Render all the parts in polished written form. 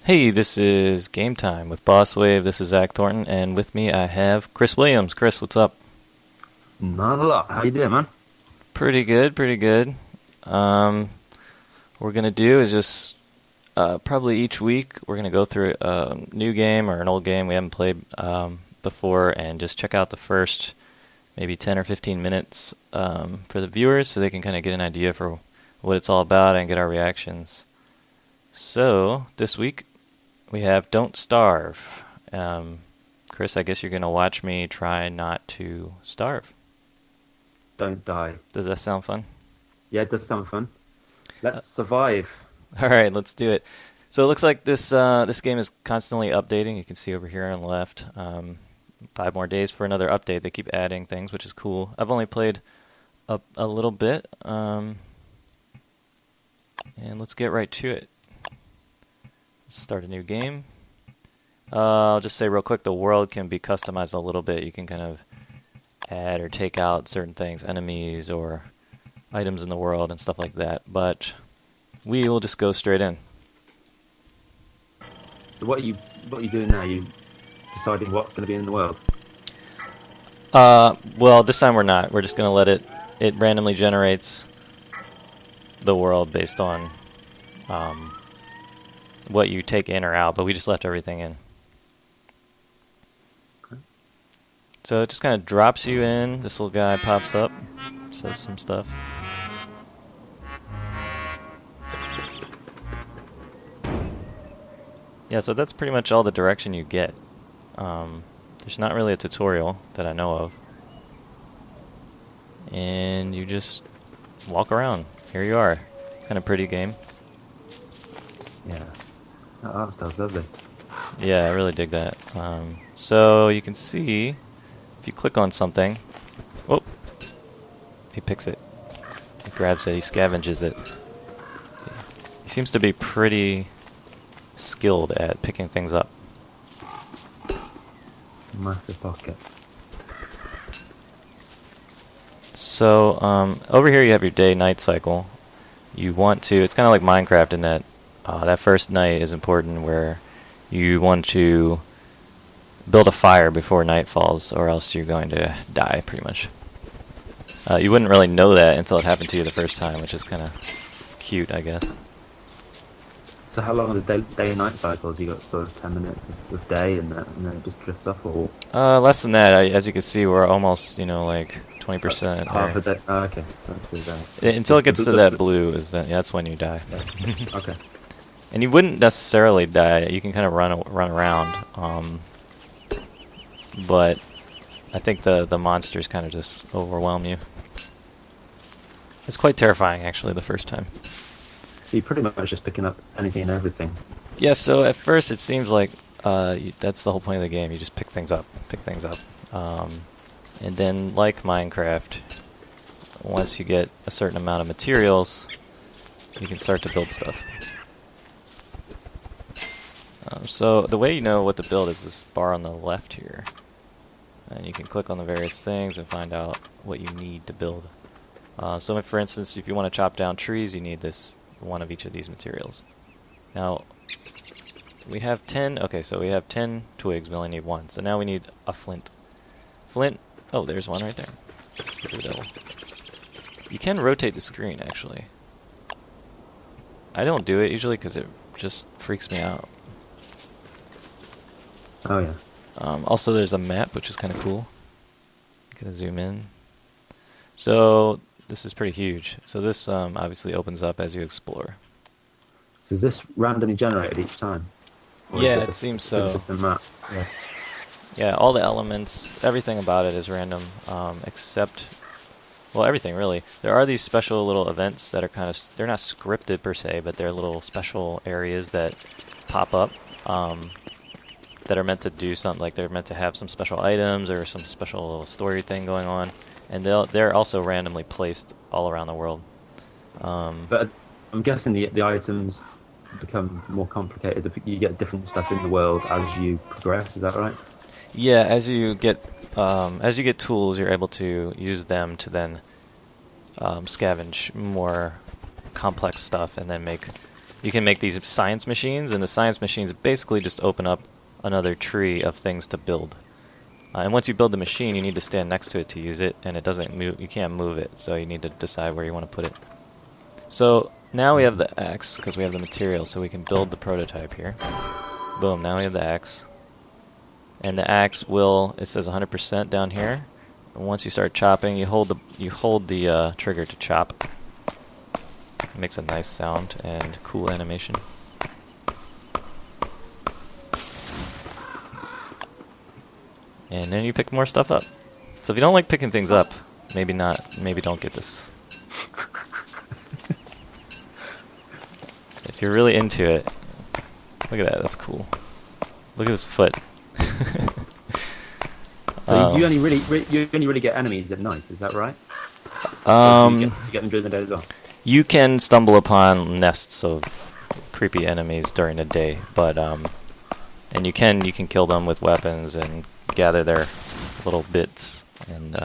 Hey, this is Gametime with Boss Wave. This is Zach Thornton, and with me I have Chris Williams. Chris, what's up? Not a lot. How you doing, man? Pretty good, pretty good. What we're gonna do is just probably each week we're gonna go through a new game or an old game we haven't played before, and just check out the first maybe 10 or 15 minutes for the viewers, so they can kind of get an idea for what it's all about and get our reactions. So this week we have Don't Starve. Chris, I guess you're going to watch me try not to starve. Don't die. Does that sound fun? Yeah, it does sound fun. Let's survive. All right, let's do it. So it looks like this game is constantly updating. You can see over here on the left. 5 more days for another update. They keep adding things, which is cool. I've only played a little bit. And let's get right to it. Let's start a new game. I'll just say real quick, the world can be customized a little bit. You can kind of add or take out certain things, enemies or items in the world and stuff like that. But we will just go straight in. So what are you doing now? You deciding what's going to be in the world? Well, this time we're not. We're just going to let it randomly generates the world based on what you take in or out, but we just left everything in. Okay. So it just kind of drops you in. This little guy pops up, says some stuff. Yeah, so that's pretty much all the direction you get. There's not really a tutorial that I know of. And you just walk around. Here you are. Kind of pretty game. Yeah. That art style's lovely. Yeah, I really dig that. So you can see, if you click on something, oh, he picks it. He grabs it, he scavenges it. He seems to be pretty skilled at picking things up. Massive pockets. So over here you have your day-night cycle. You want to, it's kind of like Minecraft in that that first night is important, where you want to build a fire before night falls, or else you're going to die, pretty much. You wouldn't really know that until it happened to you the first time, which is kind of cute, I guess. So how long are the day and night cycles? You got sort of 10 minutes of day and then it just drifts off, or? Less than that. As you can see, we're almost, like 20%. Half a day. Oh, okay. That's the day. Until it gets to that blue, that's when you die. Okay. And you wouldn't necessarily die. You can kind of run around. But I think the monsters kind of just overwhelm you. It's quite terrifying, actually, the first time. So you're pretty much just picking up anything and everything. Yeah, so at first it seems like that's the whole point of the game. You just pick things up. And then, like Minecraft, once you get a certain amount of materials, you can start to build stuff. So the way you know what to build is this bar on the left here. And you can click on the various things and find out what you need to build. So for instance, if you want to chop down trees, you need one of each of these materials. Now, we have 10, okay, so we have 10 twigs, we only need 1. So now we need a flint. Flint, oh, there's one right there. Let's give it a double. You can rotate the screen, actually. I don't do it usually because it just freaks me out. Oh, yeah. Also, there's a map, which is kind of cool. Gonna zoom in. So this is pretty huge. So this obviously opens up as you explore. So is this randomly generated each time? Or Yeah, is it seems so. Consistent map? Yeah. Yeah, all the elements, everything about it is random, except, well, everything really. There are these special little events that are they're not scripted per se, but they're little special areas that pop up. That are meant to do something, like they're meant to have some special items or some special little story thing going on, and they're also randomly placed all around the world. But I'm guessing the items become more complicated. You get different stuff in the world as you progress. Is that right? Yeah, as you get tools, you're able to use them to then scavenge more complex stuff and then make you can make these science machines, and the science machines basically just open up another tree of things to build. And once you build the machine, you need to stand next to it to use it, and it doesn't move. You can't move it, so you need to decide where you want to put it. So now we have the axe because we have the material, so we can build the prototype here. Boom! Now we have the axe, and the axe will. It says 100% down here. And once you start chopping, you hold the trigger to chop. It makes a nice sound and cool animation. And then you pick more stuff up. So if you don't like picking things up, maybe don't get this. If you're really into it, look at that, that's cool. Look at his foot. So you only really get enemies at night, is that right? You get them during the day as well? You can stumble upon nests of creepy enemies during the day, but and you can kill them with weapons and gather their little bits, and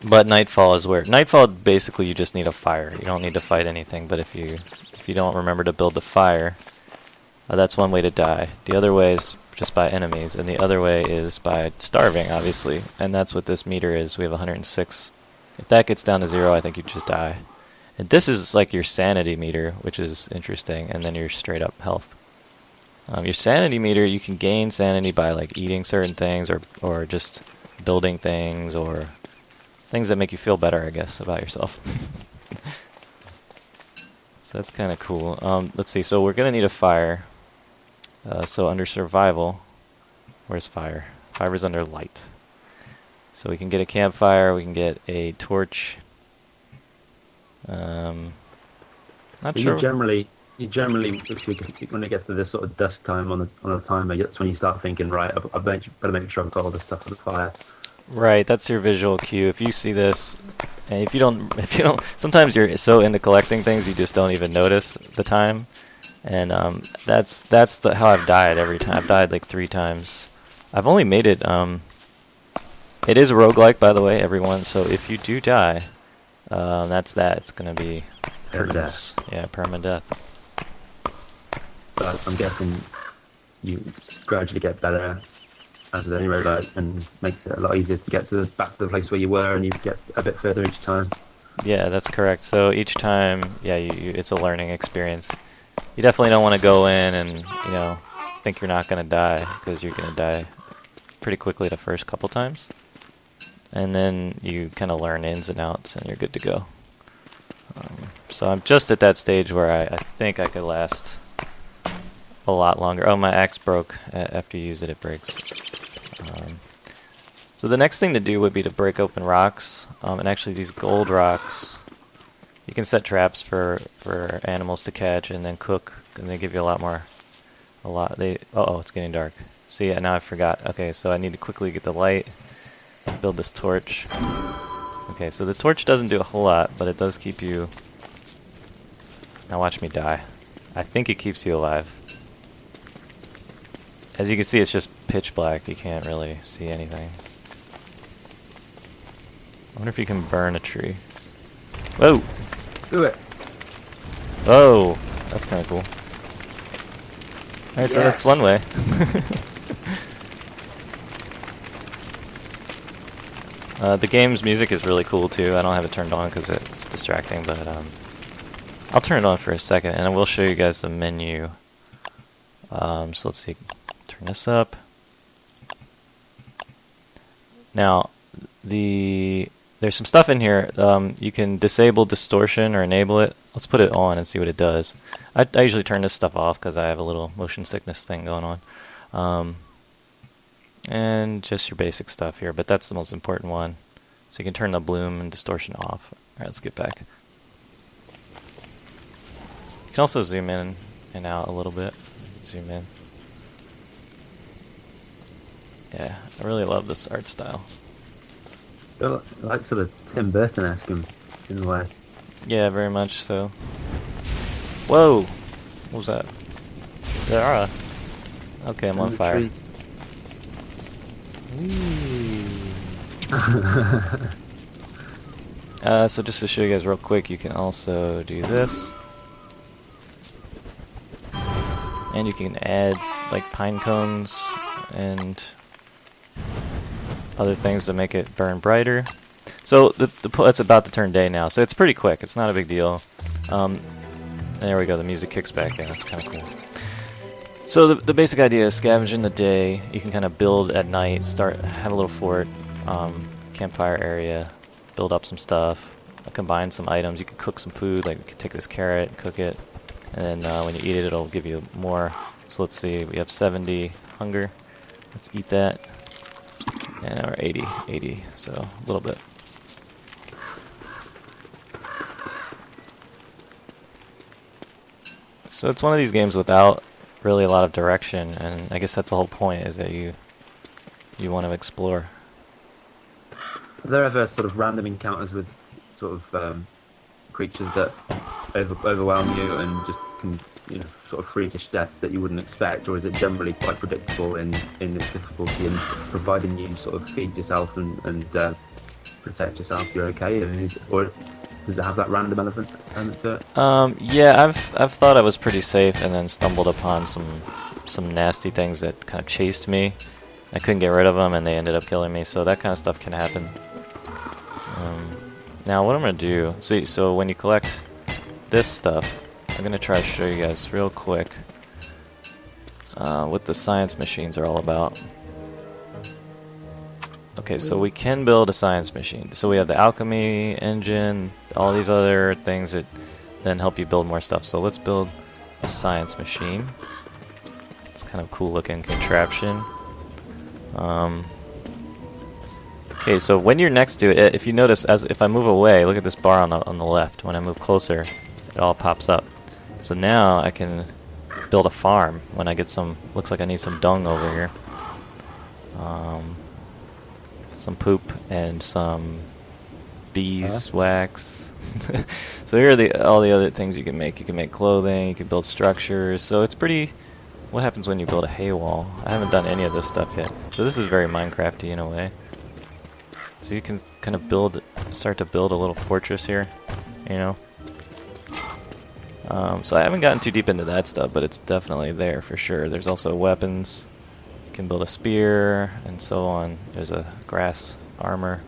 but nightfall is where basically you just need a fire. You don't need to fight anything, but if you don't remember to build the fire, that's one way to die. The other way is just by enemies, and the other way is by starving, obviously, and that's what this meter is. We have 106. If that gets down to 0, I think you just die. And this is like your sanity meter, which is interesting, and then your straight up health. Your sanity meter, you can gain sanity by like eating certain things, or just building things, or things that make you feel better, I guess, about yourself. So that's kind of cool. Let's see, so we're going to need a fire. So under survival, where's fire? Fire's under light. So we can get a campfire, we can get a torch. Not so sure. You generally, when it gets to this sort of dusk time on a timer, that's when you start thinking, right, I better make sure I've got all this stuff for the fire. Right, that's your visual cue. If you see this, and if you don't, sometimes you're so into collecting things you just don't even notice the time, and that's how I've died every time. I've died like 3 times. I've only made it. It is a roguelike, by the way, everyone. So if you do die, that's that. It's gonna be Permadeath. Yeah, permadeath. But I'm guessing you gradually get better as with any roguelike, and makes it a lot easier to get back to the place where you were, and you get a bit further each time. Yeah, that's correct. So each time, yeah, it's a learning experience. You definitely don't want to go in and think you're not gonna die, because you're gonna die pretty quickly the first couple times, and then you kind of learn ins and outs, and you're good to go. So I'm just at that stage where I think I could last a lot longer. Oh, my axe broke. After you use it, it breaks. So the next thing to do would be to break open rocks. And actually these gold rocks, you can set traps for animals to catch and then cook, and they give you a lot. It's getting dark. See, yeah, now I forgot. Okay, so I need to quickly get the light, build this torch. Okay, so the torch doesn't do a whole lot, but it does keep you... Now watch me die. I think it keeps you alive. As you can see, it's just pitch black. You can't really see anything. I wonder if you can burn a tree. Whoa! Do it! Whoa! That's kind of cool. Alright, so that's one way. The game's music is really cool too. I don't have it turned on because it's distracting, but I'll turn it on for a second, and I will show you guys the menu. So let's see. Turn this up. Now, there's some stuff in here. You can disable distortion or enable it. Let's put it on and see what it does. I usually turn this stuff off because I have a little motion sickness thing going on. And just your basic stuff here, but that's the most important one. So you can turn the bloom and distortion off. Alright, let's get back. You can also zoom in and out a little bit. Zoom in. Yeah, I really love this art style. Still like sort of Tim Burton-esque in a way. Yeah, very much so. Whoa! What was that? There are. Okay, I'm on fire. So just to show you guys real quick, you can also do this. and you can add like pine cones and other things to make it burn brighter. So it's about to turn day now, so it's pretty quick. It's not a big deal. There we go. The music kicks back in. That's kind of cool. So the basic idea is scavenge in the day. You can kind of build at night. Have a little fort, campfire area, build up some stuff, combine some items. You can cook some food. Like you can take this carrot, cook it, and then when you eat it, it'll give you more. So let's see. We have 70 hunger. Let's eat that. And we're 80, so a little bit. So it's one of these games without really a lot of direction, and I guess that's the whole point, is that you want to explore. Are there ever sort of random encounters with sort of creatures that overwhelm you and just can, sort of freakish deaths that you wouldn't expect, or is it generally quite predictable in its difficulty, and providing you sort of feed yourself and protect yourself, you're okay? Or does it have that random element to it? Yeah, I've thought I was pretty safe, and then stumbled upon some nasty things that kind of chased me. I couldn't get rid of them, and they ended up killing me. So that kind of stuff can happen. Now, what I'm gonna do? So when you collect this stuff, I'm gonna try to show you guys real quick what the science machines are all about. Okay, so we can build a science machine. So we have the alchemy engine, all these other things that then help you build more stuff. So let's build a science machine. It's kind of cool looking contraption. Okay, so when you're next to it, if you notice, if I move away, look at this bar on the left. When I move closer, it all pops up. So now I can build a farm when I get some. Looks like I need some dung over here. Some poop and some beeswax. So here are all the other things you can make. You can make clothing, you can build structures. So it's pretty... What happens when you build a hay wall? I haven't done any of this stuff yet. So this is very Minecrafty in a way. So you can kind of start to build a little fortress here, So I haven't gotten too deep into that stuff, but it's definitely there for sure. There's also weapons. You can build a spear, and so on. There's a grass armor.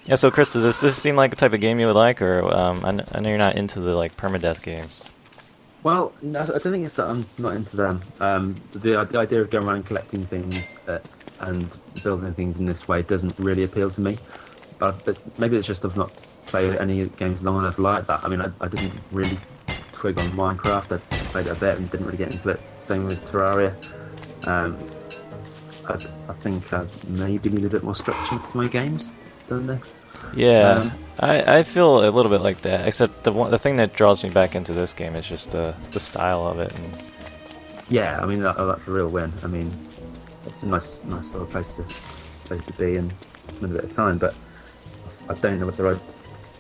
Yeah, so Chris, does this seem like the type of game you would like, or I know you're not into the permadeath games. Well, no, I don't think it's that I'm not into them. The idea of going around collecting things and building things in this way doesn't really appeal to me. But maybe it's just I've not played any games long enough like that. I mean, I didn't really twig on Minecraft. I played it a bit and didn't really get into it. Same with Terraria. I think I maybe need a bit more structure to my games than this. Yeah, I feel a little bit like that. Except the thing that draws me back into this game is just the style of it. And yeah, I mean that's a real win. I mean, it's a nice sort of place to be and spend a bit of time. But I don't know whether I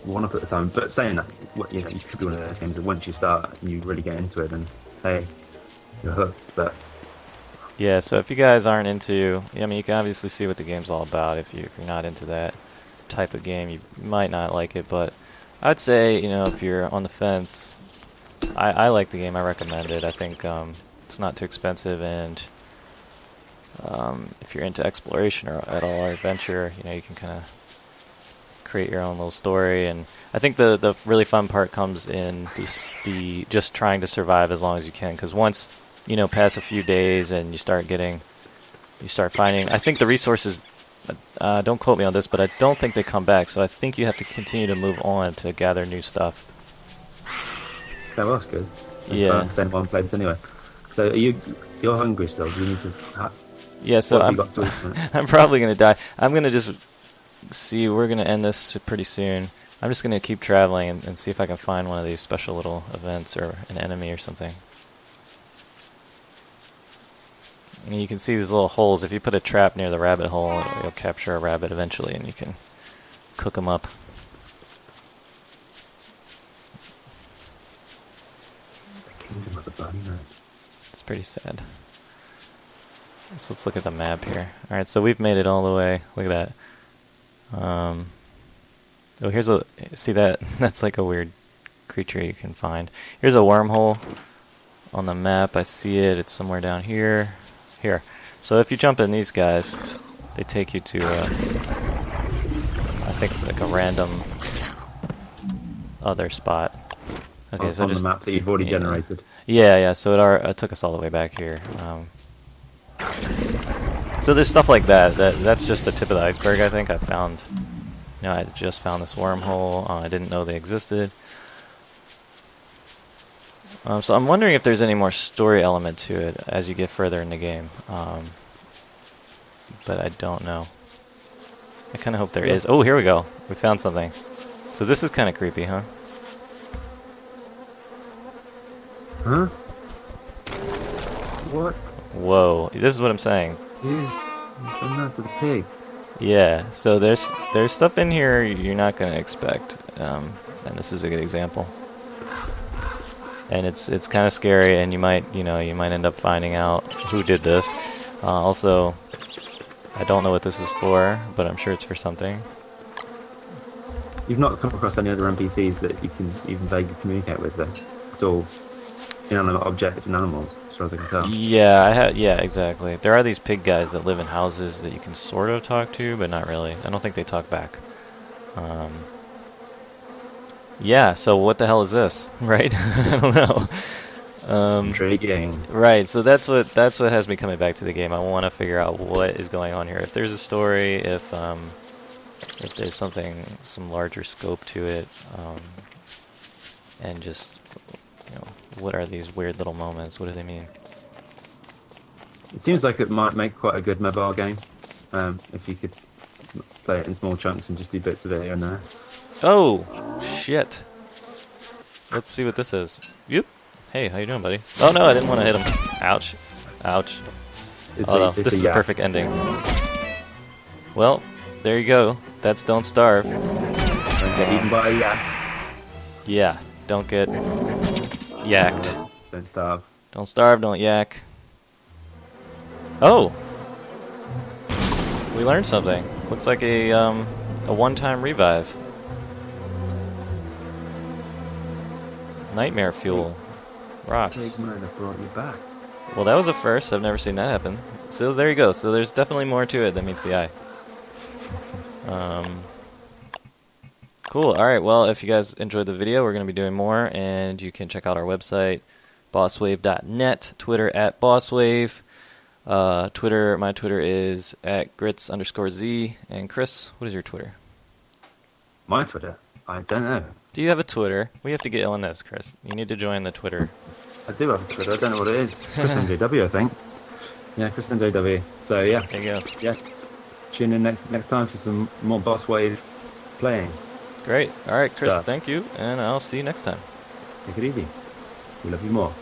want to put the time. But saying that, you could be one of those games that once you start and you really get into it, then hey, you're hooked. But yeah, so if you guys aren't into, I mean, you can obviously see what the game's all about. If you're not into that type of game, you might not like it. But I'd say, if you're on the fence, I like the game. I recommend it. I think it's not too expensive, and if you're into exploration at all or adventure, you can kind of create your own little story. And I think the really fun part comes in the just trying to survive as long as you can, because once pass a few days and you start finding, I think the resources, don't quote me on this, but I don't think they come back, so I think you have to continue to move on to gather new stuff. that was good. Yeah. Can't stay in one place anyway. So you're hungry still? Do you need to? Yeah. So what have you got to eat? I'm probably gonna die. I'm gonna just see. We're gonna end this pretty soon. I'm just gonna keep traveling and see if I can find one of these special little events or an enemy or something. And you can see these little holes. If you put a trap near the rabbit hole, you'll capture a rabbit eventually, and you can cook them up. Kingdom of the Bunny Man. It's pretty sad. So let's look at the map here. Alright, so we've made it all the way. Look at that. Oh, see that? That's like a weird creature you can find. Here's a wormhole. on the map. I see it. It's somewhere down here. Here. So if you jump in these guys, they take you to, I think, like a random other spot. Okay, so on just the map that you've already generated. Yeah. So it took us all the way back here. So there's stuff like that. That's just the tip of the iceberg. I think I found. I just found this wormhole. I didn't know they existed. So I'm wondering if there's any more story element to it as you get further in the game. But I don't know. I kind of hope there is. Oh, here we go. We found something. So this is kind of creepy, huh? Huh? What? Whoa. This is what I'm saying. He's done that to the pigs. Yeah. So there's stuff in here you're not going to expect. And this is a good example. And it's kind of scary, and you might end up finding out who did this. Also, I don't know what this is for, but I'm sure it's for something. You've not come across any other NPCs that you can even vaguely communicate with, though. It's all inanimate objects and animals, as far as I can tell. Yeah, yeah, exactly. There are these pig guys that live in houses that you can sort of talk to, but not really. I don't think they talk back. Yeah, so what the hell is this, right? I don't know. Intriguing. Right, so that's what has me coming back to the game. I want to figure out what is going on here. If there's a story, if there's some larger scope to it, and just, what are these weird little moments? What do they mean? It seems like it might make quite a good mobile game, if you could play it in small chunks and just do bits of it here and there. Oh, shit. Let's see what this is. Yep. Hey, how you doing, buddy? Oh, no, I didn't want to hit him. Ouch. Ouch. This is a perfect ending. Well, there you go. That's Don't Starve. Don't get eaten by a yak. Yeah, don't get yacked. Don't starve. Don't starve, don't yak. Oh! We learned something. Looks like a one-time revive. Nightmare fuel. Rocks. Pig murder brought you back. Well, that was a first. I've never seen that happen. So there you go. So there's definitely more to it than meets the eye. Cool. All right. Well, if you guys enjoyed the video, we're going to be doing more, and you can check out our website, bosswave.net, Twitter @bosswave. My Twitter is @grits_z. And Chris, what is your Twitter? My Twitter? I don't know. Do you have a Twitter? We have to get on this, Chris. You need to join the Twitter. I do have a Twitter. I don't know what it is. Chris NJW, I think. Yeah, Chris NJW. So yeah. There you go. Yeah. Tune in next time for some more Boss Wave playing. Great. All right, Chris. Stuff. Thank you, and I'll see you next time. Take it easy. We love you more.